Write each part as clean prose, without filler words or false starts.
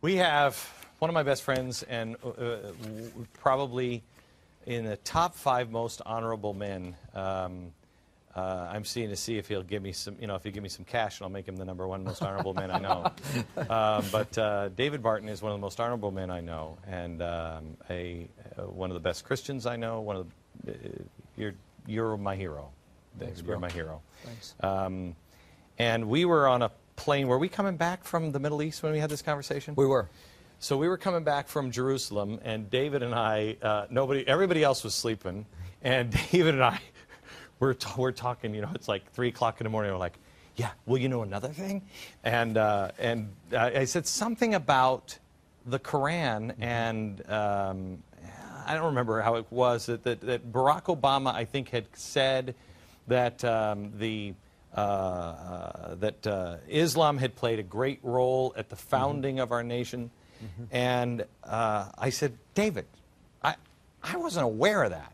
We have one of my best friends and probably in the top 5 most honorable men. I'm seeing to see if he'll give me some, if he'll give me some cash, and I'll make him the #1 most honorable man I know. But David Barton is one of the most honorable men I know, and one of the best Christians I know. One of the, you're my hero. Thanks, you're my hero. Thanks. And we were on a plane. Were we coming back from the Middle East when we had this conversation? We were. So we were coming back from Jerusalem, and David and I, everybody else was sleeping, and David and I, we're talking. It's like 3 o'clock in the morning. We're like, yeah, well, another thing, and I said something about the Quran, and I don't remember how it was that Barack Obama, I think, had said that Islam had played a great role at the founding of our nation. And I said, David, I wasn't aware of that.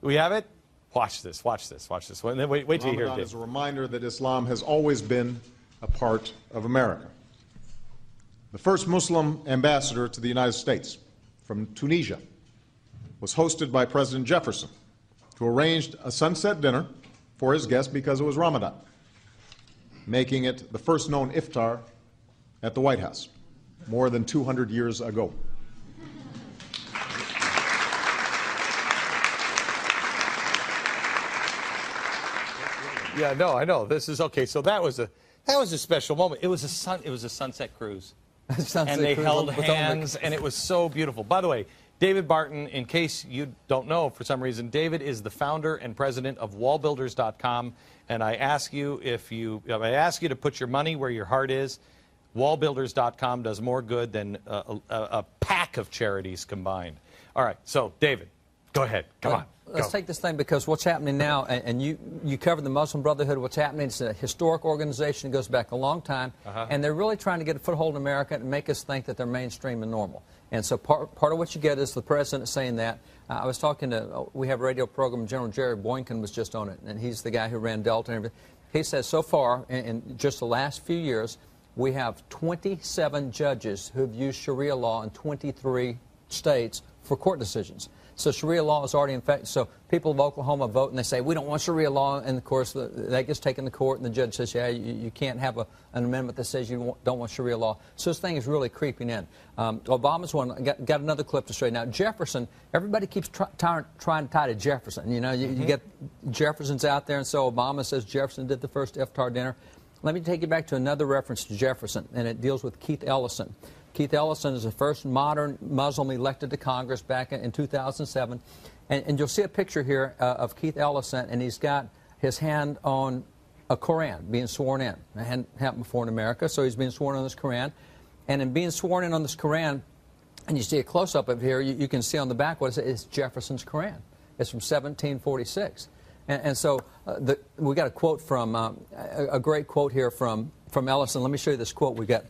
We have it? Watch this, watch this, watch this. Wait till you hear it. Ramadan is a reminder that Islam has always been a part of America. The first Muslim ambassador to the United States from Tunisia was hosted by President Jefferson, who arranged a sunset dinner for his guests because it was Ramadan, making it the first known iftar at the White House more than 200 years ago. Yeah, no, I know. This is okay. So that was a special moment. It was a sunset cruise. And they held hands, and it was so beautiful. By the way, David Barton, in case you don't know for some reason, David is the founder and president of wallbuilders.com, and I ask you to put your money where your heart is. Wallbuilders.com does more good than a pack of charities combined. All right, so David, go ahead. Come on. Let's take this thing, because what's happening now, and you covered the Muslim Brotherhood. What's happening, it's a historic organization. It goes back a long time, and they're really trying to get a foothold in America and make us think that they're mainstream and normal. And so part of what you get is the president saying that. I was talking to, we have a radio program, General Jerry Boykin was just on it, and he's the guy who ran Delta and everything. He says so far, in just the last few years, we have 27 judges who have used Sharia law in 23 states for court decisions. So Sharia law is already in fact. So people of Oklahoma vote and they say, we don't want Sharia law. And of course, that gets taken to court and the judge says, yeah, you can't have an amendment that says you don't want Sharia law. So this thing is really creeping in. Obama's one. Got another clip to show you. Now, Jefferson, everybody keeps trying to tie to Jefferson. You get Jefferson's out there, and so Obama says Jefferson did the first iftar dinner. Let me take you back to another reference to Jefferson, and it deals with Keith Ellison. Keith Ellison is the first modern Muslim elected to Congress back in 2007. And you'll see a picture here of Keith Ellison, and he's got his hand on a Quran, being sworn in. It hadn't happened before in America, so he's being sworn on this Quran. And in being sworn in on this Quran, and you see a close-up of here, you can see on the back what it says, it's Jefferson's Quran. It's from 1746. And so we got a quote from, a great quote here from Ellison. Let me show you this quote we got.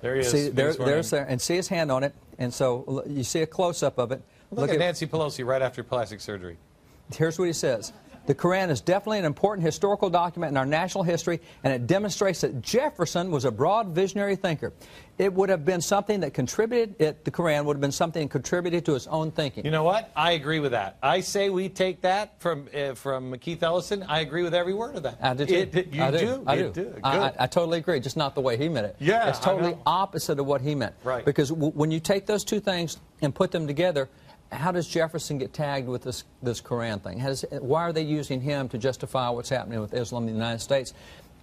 There he is. See, there's there, and see his hand on it. And so you see a close-up of it. Look at Nancy Pelosi right after plastic surgery. Here's what he says. The Quran is definitely an important historical document in our national history, and it demonstrates that Jefferson was a broad visionary thinker. It would have been something that contributed, the Quran would have been something that contributed to his own thinking. You know what? I agree with that. I say we take that from Keith Ellison. I agree with every word of that. I do too. I do. Good. I totally agree, just not the way he meant it. Yeah, it's totally opposite of what he meant. Right. Because when you take those two things and put them together, how does Jefferson get tagged with this Quran thing? Why are they using him to justify what's happening with Islam in the United States?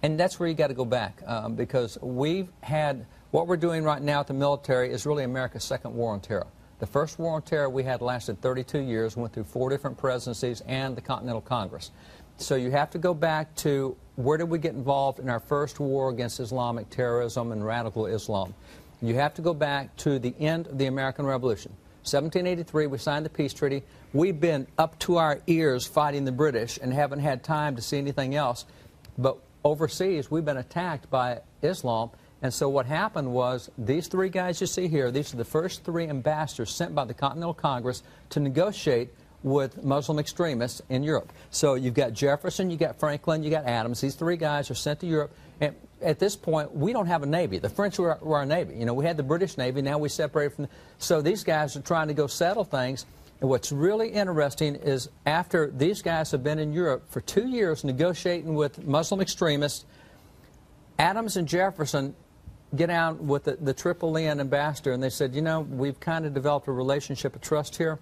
And that's where you got to go back, because we've had, what we're doing right now at the military is really America's second war on terror. The first war on terror we had lasted 32 years, went through 4 different presidencies and the Continental Congress. So you have to go back to where did we get involved in our first war against Islamic terrorism and radical Islam. You have to go back to the end of the American Revolution. 1783, we signed the peace treaty. We've been up to our ears fighting the British and haven't had time to see anything else. But overseas, we've been attacked by Islam. And so what happened was these 3 guys you see here, these are the first 3 ambassadors sent by the Continental Congress to negotiate with Muslim extremists in Europe. So you've got Jefferson, you got Franklin, you got Adams. These three guys are sent to Europe. And at this point, we don't have a Navy. The French were our Navy. You know, we had the British Navy. Now we separated from so these guys are trying to go settle things. And what's really interesting is after these guys have been in Europe for 2 years negotiating with Muslim extremists, Adams and Jefferson get down with the Triple N ambassador, and they said, you know, we've kind of developed a relationship of trust here.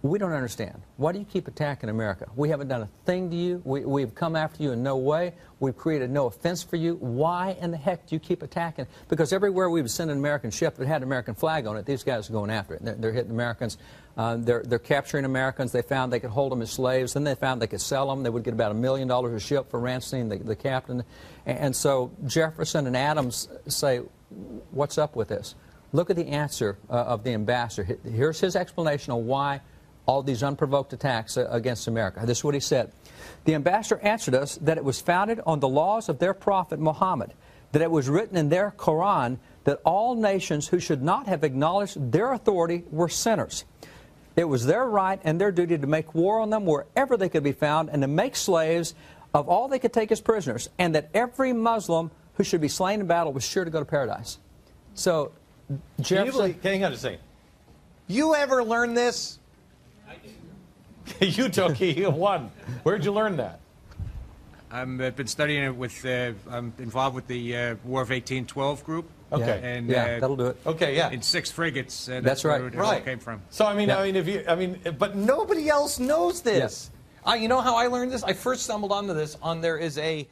We don't understand. Why do you keep attacking America? We haven't done a thing to you. We've come after you in no way. We've created no offense for you. Why in the heck do you keep attacking? Because everywhere we would send an American ship that had an American flag on it, these guys are going after it. They're hitting Americans. They're capturing Americans. They found they could hold them as slaves. Then they found they could sell them. They would get about $1 million a ship for ransoming the captain. And so Jefferson and Adams say, what's up with this? Look at the answer of the ambassador. Here's his explanation of why all these unprovoked attacks against America. This is what he said. The ambassador answered us that it was founded on the laws of their prophet Muhammad, that it was written in their Quran that all nations who should not have acknowledged their authority were sinners. It was their right and their duty to make war on them wherever they could be found and to make slaves of all they could take as prisoners, and that every Muslim who should be slain in battle was sure to go to paradise. So, Jefferson... Hang on a second. You ever learn this? You, Toki, you won. Where'd you learn that? I've been studying it with, I'm involved with the War of 1812 group. Okay. And, yeah, that'll do it. Okay, yeah. In 6 frigates. That's right. Where it all came from. So, I mean, Yeah. but nobody else knows this. Yes. You know how I learned this? I first stumbled onto this there is a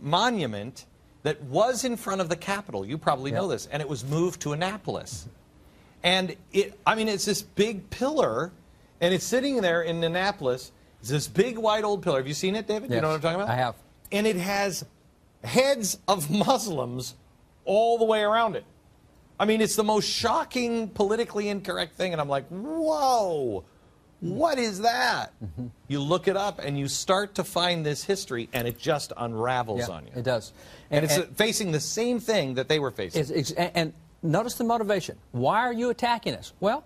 monument that was in front of the Capitol. You probably know this. And it was moved to Annapolis. And it's this big pillar, and it's sitting there in Annapolis. It's this big, white, old pillar. Have you seen it, David? Yes, you know what I'm talking about? I have. And it has heads of Muslims all the way around it. I mean, it's the most shocking, politically incorrect thing, and I'm like, whoa, what is that? Mm-hmm. You look it up, and you start to find this history, and it just unravels on you. It does. And it's facing the same thing that they were facing. And notice the motivation. Why are you attacking us? Well,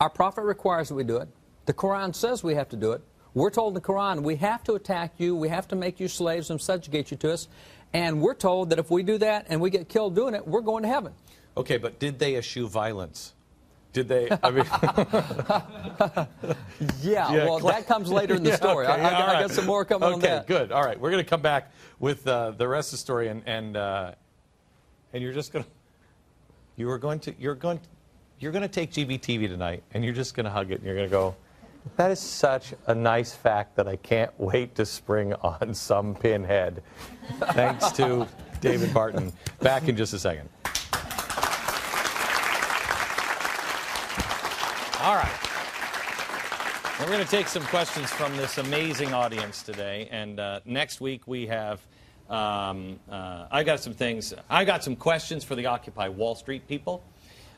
our prophet requires that we do it. The Quran says we have to do it. We're told in the Quran we have to attack you, we have to make you slaves and subjugate you to us. And we're told that if we do that and we get killed doing it, we're going to heaven. Okay, but did they eschew violence? Did they? I mean, well, that comes later in the story. Okay, I got some more coming on that. Okay, good. All right, we're going to come back with the rest of the story, and you're just going to. You're going to take GBTV tonight, and you're just going to hug it, and you're going to go, that is such a nice fact that I can't wait to spring on some pinhead. Thanks to David Barton. Back in just a second. All right. We're going to take some questions from this amazing audience today, and next week we have... I got some questions for the Occupy Wall Street people.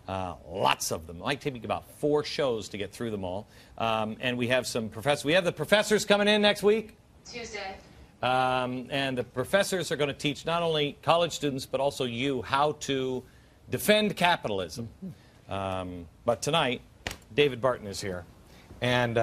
Lots of them. It might take me about 4 shows to get through them all. And we have some professors. We have the professors coming in next week. Tuesday. And the professors are going to teach not only college students, but also you how to defend capitalism. But tonight, David Barton is here. And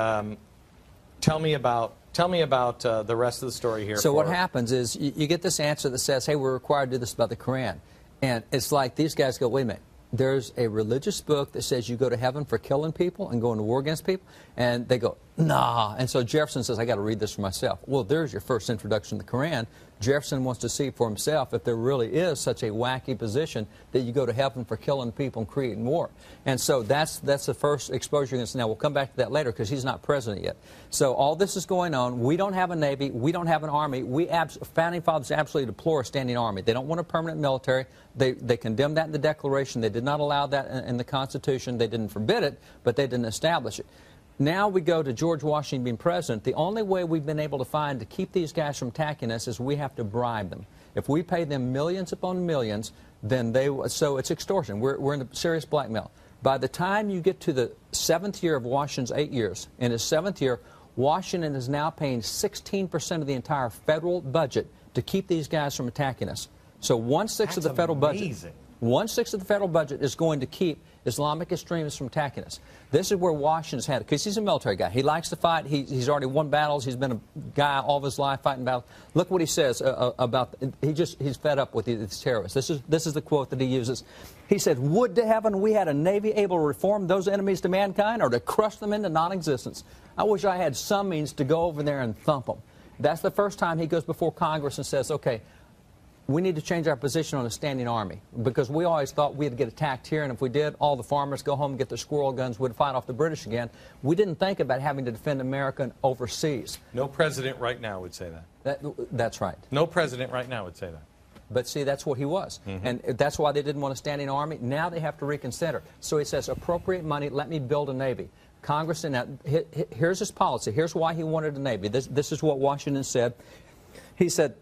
tell me about the rest of the story here. So what happens is you get this answer that says, hey, we're required to do this about the Quran. And it's like these guys go, wait a minute. There's a religious book that says you go to heaven for killing people and going to war against people. And they go, nah. And so Jefferson says, I got to read this for myself. Well, there's your first introduction to the Quran. Jefferson wants to see for himself if there really is such a wacky position that you go to heaven for killing people and creating war. And so that's the first exposure against. Now, we'll come back to that later because he's not president yet. So all this is going on. We don't have a Navy. We don't have an Army. Founding Fathers absolutely deplore a standing Army. They don't want a permanent military. They condemned that in the Declaration. They did not allow that in the Constitution. They didn't forbid it, but they didn't establish it. Now we go to George Washington being president. The only way we've been able to find to keep these guys from attacking us is we have to bribe them. If we pay them millions upon millions, then so it's extortion. We're in serious blackmail. By the time you get to the 7th year of Washington's 8 years, in his 7th year, Washington is now paying 16% of the entire federal budget to keep these guys from attacking us. So 1/6 of the federal budget. 1/6 of the federal budget is going to keep Islamic extremists from attacking us. This is where Washington's had it, because he's a military guy. He likes to fight. He's already won battles. He's been a guy all of his life fighting battles. Look what he says about, he's fed up with these terrorists. This is the quote that he uses. He said, "Would to heaven we had a Navy able to reform those enemies to mankind or to crush them into non-existence. I wish I had some means to go over there and thump them." That's the first time he goes before Congress and says, okay, we need to change our position on a standing army, because we always thought we'd get attacked here, and if we did, all the farmers go home and get their squirrel guns, we'd fight off the British again. We didn't think about having to defend America overseas. No president right now would say that. That's right. No president right now would say that. But see, that's what he was. And that's why they didn't want a standing army. Now they have to reconsider. So he says, appropriate money, let me build a Navy. Congress, and here's his policy. Here's why he wanted a Navy. This is what Washington said. He said,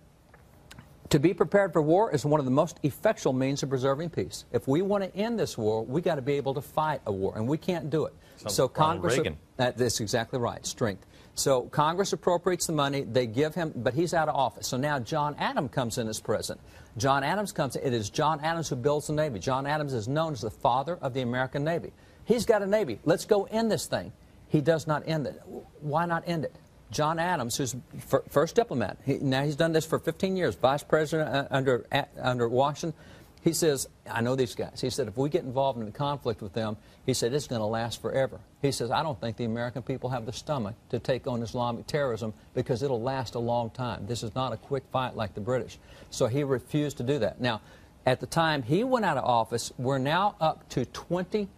to be prepared for war is one of the most effectual means of preserving peace. If we want to end this war, we got to be able to fight a war, and we can't do it. So Congress, that's exactly right, strength. So Congress appropriates the money, they give him, but he's out of office. So now John Adams comes in as president. John Adams comes in. It is John Adams who builds the Navy. John Adams is known as the father of the American Navy. He's got a Navy. Let's go end this thing. He does not end it. Why not end it? John Adams, who's first diplomat, now he's done this for 15 years, vice president under Washington. He says, I know these guys. He said, if we get involved in a conflict with them, he said, it's going to last forever. He says, I don't think the American people have the stomach to take on Islamic terrorism because it'll last a long time. This is not a quick fight like the British. So he refused to do that. Now, at the time he went out of office, we're now up to 20%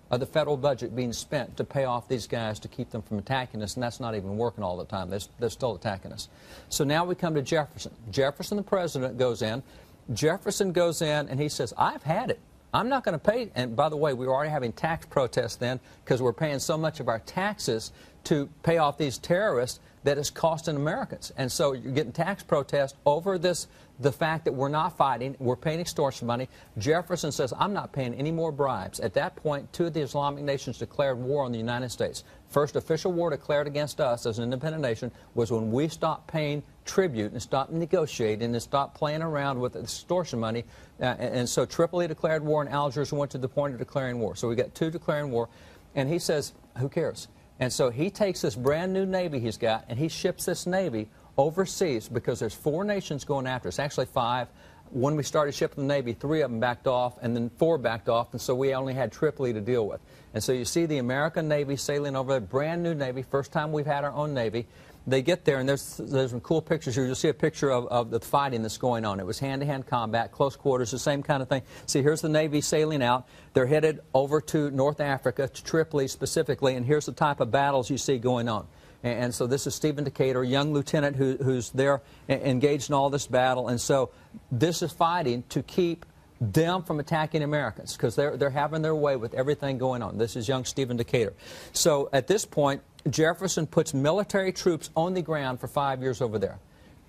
of the federal budget being spent to pay off these guys to keep them from attacking us, and that's not even working all the time. They're still attacking us. So now we come to Jefferson. Jefferson, the president, goes in. Jefferson goes in and he says, I've had it. I'm not going to pay. And by the way, we were already having tax protests then because we're paying so much of our taxes to pay off these terrorists that it's costing Americans. And so you're getting tax protests over this, the fact that we're not fighting, we're paying extortion money. Jefferson says, I'm not paying any more bribes. At that point, two of the Islamic nations declared war on the United States. First official war declared against us as an independent nation was when we stopped paying tribute and stopped negotiating and stopped playing around with extortion money. And so Tripoli declared war and Algiers went to the point of declaring war. So we got two declaring war. And he says, who cares? And so he takes this brand new Navy he's got and he ships this Navy overseas because there's 4 nations going after us, actually 5. When we started shipping the Navy, 3 of them backed off and then 4 backed off, and so we only had Tripoli to deal with. And so you see the American Navy sailing over there, brand new Navy, first time we've had our own Navy. They get there, and there's some cool pictures here. You'll see a picture of the fighting that's going on. It was hand-to-hand combat, close quarters, the same kind of thing. See, here's the Navy sailing out. They're headed over to North Africa, to Tripoli specifically, and here's the type of battles you see going on. And so this is Stephen Decatur, a young lieutenant who's there engaged in all this battle. And so this is fighting to keep them from attacking Americans because they're having their way with everything going on. This is young Stephen Decatur. So at this point, Jefferson puts military troops on the ground for 5 years over there.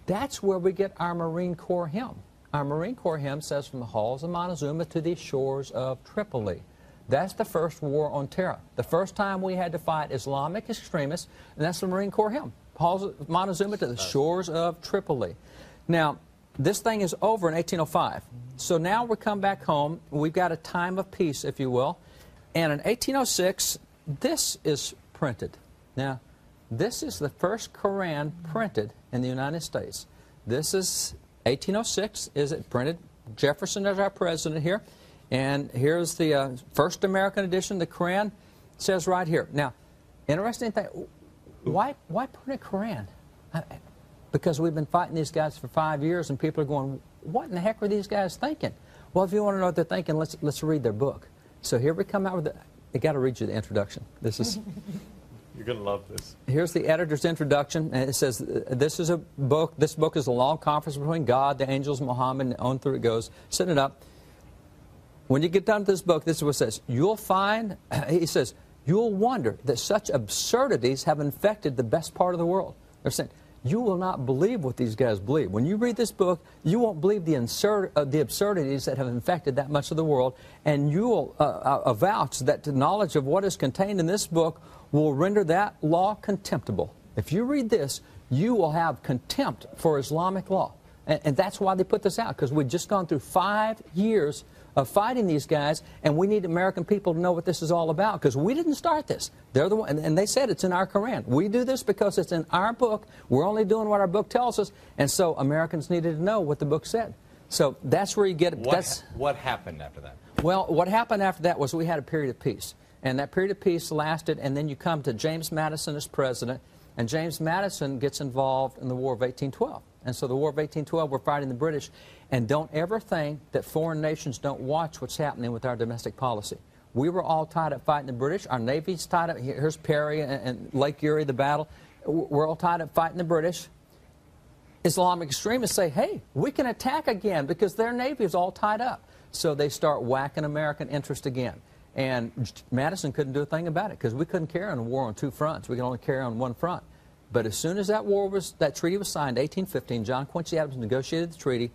That's where we get our Marine Corps hymn. Our Marine Corps hymn says, from the halls of Montezuma to the shores of Tripoli. That's the first war on terror. The first time we had to fight Islamic extremists, and that's the Marine Corps hymn. Halls of Montezuma to the shores of Tripoli. Now, this thing is over in 1805. So now we come back home. We've got a time of peace, if you will. And in 1806, this is printed. Now, this is the first Koran printed in the United States. This is 1806. Is it printed? Jefferson is our president here. And here's the first American edition. The Koran says right here. Now, interesting thing, why print a Koran? Because we've been fighting these guys for 5 years, and people are going, what in the heck are these guys thinking? Well, if you want to know what they're thinking, let's read their book. So here we come out with I got to read you the introduction. This is... You're going to love this. Here's the editor's introduction, and it says, this is a book. This book is a long conference between God, the angels, Muhammad, and on through it goes. Setting it up. When you get done with this book, this is what it says. You'll find, he says, you'll wonder that such absurdities have infected the best part of the world. They're saying, you will not believe what these guys believe. When you read this book, you won't believe the absurdities that have infected that much of the world, and you will avouch that the knowledge of what is contained in this book will render that law contemptible. If you read this, you will have contempt for Islamic law. And that's why they put this out, because we've just gone through 5 years of fighting these guys, and we need American people to know what this is all about, because we didn't start this. They're the one, and they said it's in our Quran. We do this because it's in our book. We're only doing what our book tells us, and so Americans needed to know what the book said. So that's where you get it. What happened after that? Well, what happened after that was we had a period of peace. And that period of peace lasted, and then you come to James Madison as president, and James Madison gets involved in the War of 1812. And so the War of 1812, we're fighting the British. And don't ever think that foreign nations don't watch what's happening with our domestic policy. We were all tied up fighting the British. Our Navy's tied up. Here's Perry and Lake Erie, the battle. We're all tied up fighting the British. Islamic extremists say, hey, we can attack again because their Navy is all tied up. So they start whacking American interest again. And Madison couldn't do a thing about it because we couldn't carry on a war on two fronts. We could only carry on one front. But as soon as that treaty was signed, 1815, John Quincy Adams negotiated the treaty.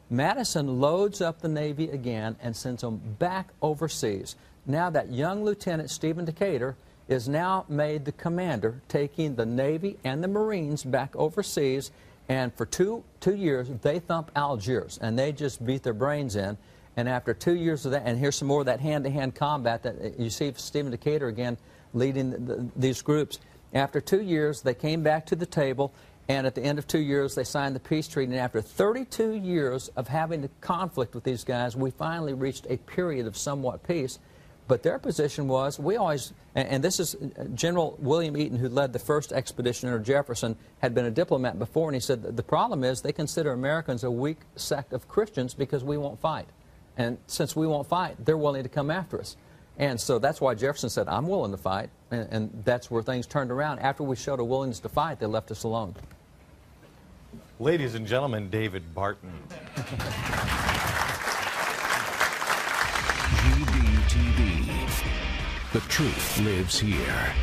Madison loads up the Navy again and sends them back overseas. Now that young Lieutenant Stephen Decatur is now made the commander, taking the Navy and the Marines back overseas. And for two years, they thump Algiers, and they just beat their brains in. And after 2 years of that, and here's some more of that hand-to-hand combat that you see Stephen Decatur again leading these groups. After 2 years, they came back to the table, and at the end of 2 years, they signed the peace treaty. And after 32 years of having a conflict with these guys, we finally reached a period of somewhat peace. But their position was, we always, and this is General William Eaton, who led the first expedition under Jefferson, had been a diplomat before, and he said the problem is they consider Americans a weak sect of Christians because we won't fight. And since we won't fight, they're willing to come after us. And so that's why Jefferson said, I'm willing to fight. And that's where things turned around. After we showed a willingness to fight, they left us alone. Ladies and gentlemen, David Barton. GBTV. The truth lives here.